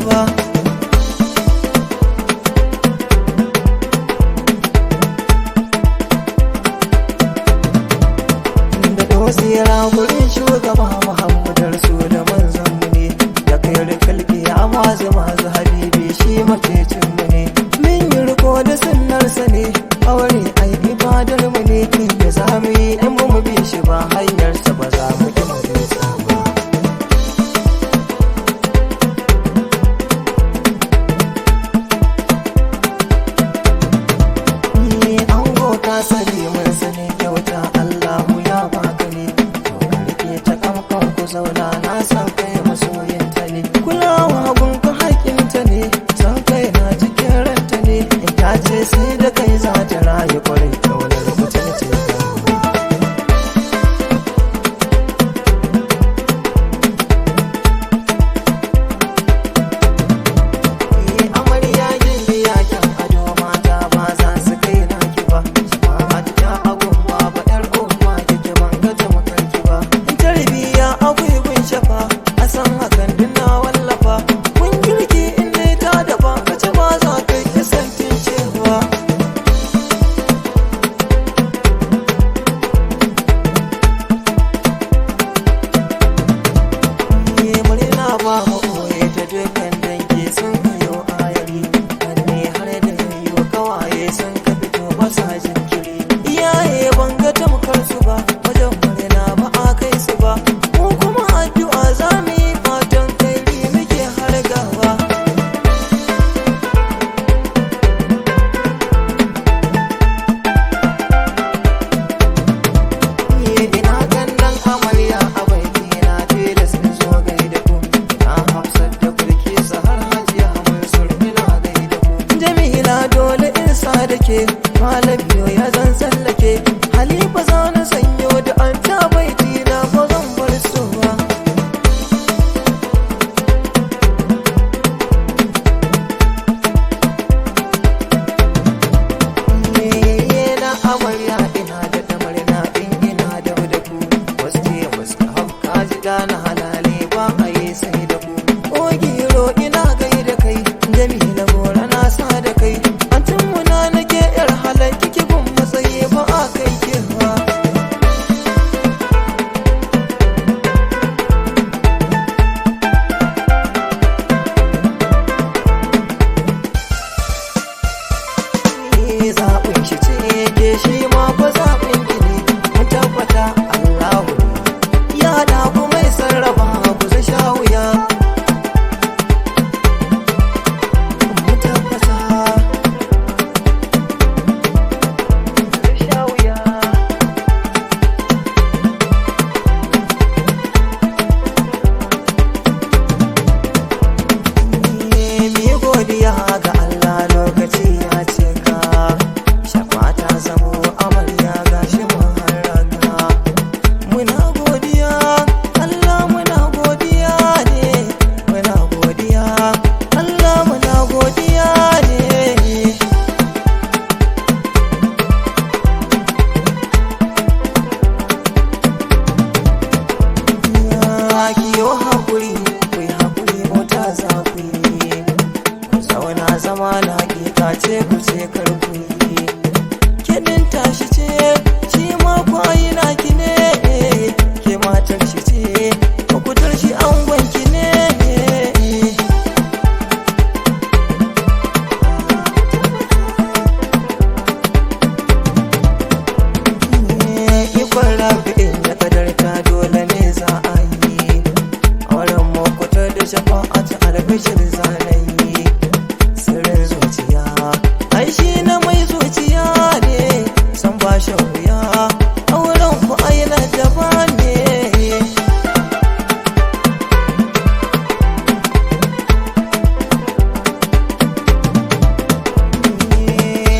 ba. Da dosira gurin shugaba Muhammadu Rasul manzon mu ne, da kai rikalki ya mazu mazu habibi shi macecin mu ne. Min yi riko da sunnarsa ne, aure ai ibadar mu ne, da za mu yi in mu bi shi ba hanyarsa ba za mu ki mu nisa ba. Ni an gota sani mun sani kyauta Allahu ya baka ne, to ka rike ta kamkan ku zauna na san kai masoyinta ne, kulawa gun ku hakinta ne, san kai na cikin ranta ne, in ta ce sai da kai za ta rayu kwarai kaunar mutum ce ta. Amarya gimbiya kyan ado mata ba za su kai naki ba, jama'at ta agun ba ba yar umma kike ban ga ta makarki ba. Tarbiya akwai gun shafa a san hakan duna wallafa, kun girki in ne ta dafa kace ba za ka yi santin cewa. Murna ba mu ɓoye ta dukkan dangi sun kayo ayari, wanne har da yayo kawaye sun ka fito masa jinkiri. Iyaye ban ga tamkar su ba, wajen murna ba a kai su ba, mu kuma addu'a za mu yi fatan kairi muke har gaba. Ina gandan amarya a baiki na tilas in zo gaida ku, ina hafsat da bilkisu har hajiya mansur ina gaida ku. Jamila dole in sa da ke, malamiyo ya zan tsallake, halifa za na sanyo da an ta baiti na ba zan bar su ba. Na amarya ina da tamarina in ina da ku, wasu ce wasu hafka ji gana halale ba a yi sai da ku. Ogiro ina gai da kai, Jamila gora na sa da kai, an muna nake yar halar kike gun matsayi ba a kai ke ba. Zaɓin shi ce ke shi ma fa zaɓin ki ne, mun tabbata Allahu ne ya da ku mai sarrafa ku zai sha wuya. Mun tabbata zai sha wuya. Mi godiya ga Allah lokaci ya cika, shafa ta zamo amarya gashi mun haraka. Muna godiya Allah muna godiya ne, muna godiya Allah muna godiya ne. Kiyo haƙuri, kuyi haƙuri mota za ku yi, ku zauna zama na hakika ce ku ce kar ku yi. Kiɗin tashi ce, shi ma kwayi naki ne, ke matar shi ce, makutar shi angonki ne. Ikon rafi'in da kadarta dole ne za a yi, auren makutar da shafa'at albishir zanayi. Sirrin zuciya, ai shi na mai zuciya ne, san ba shan wuya, auren ku aina daba ne.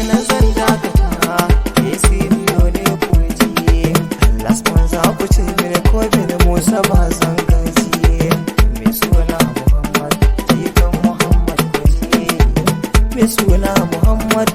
Na zan dakata, ke siriyo ne ku ji, lasman za ku ce mini ko mini musa ba zan gaji. Mai suna Muhammad, jikan Muhammad ku ji, mai suna Muhammad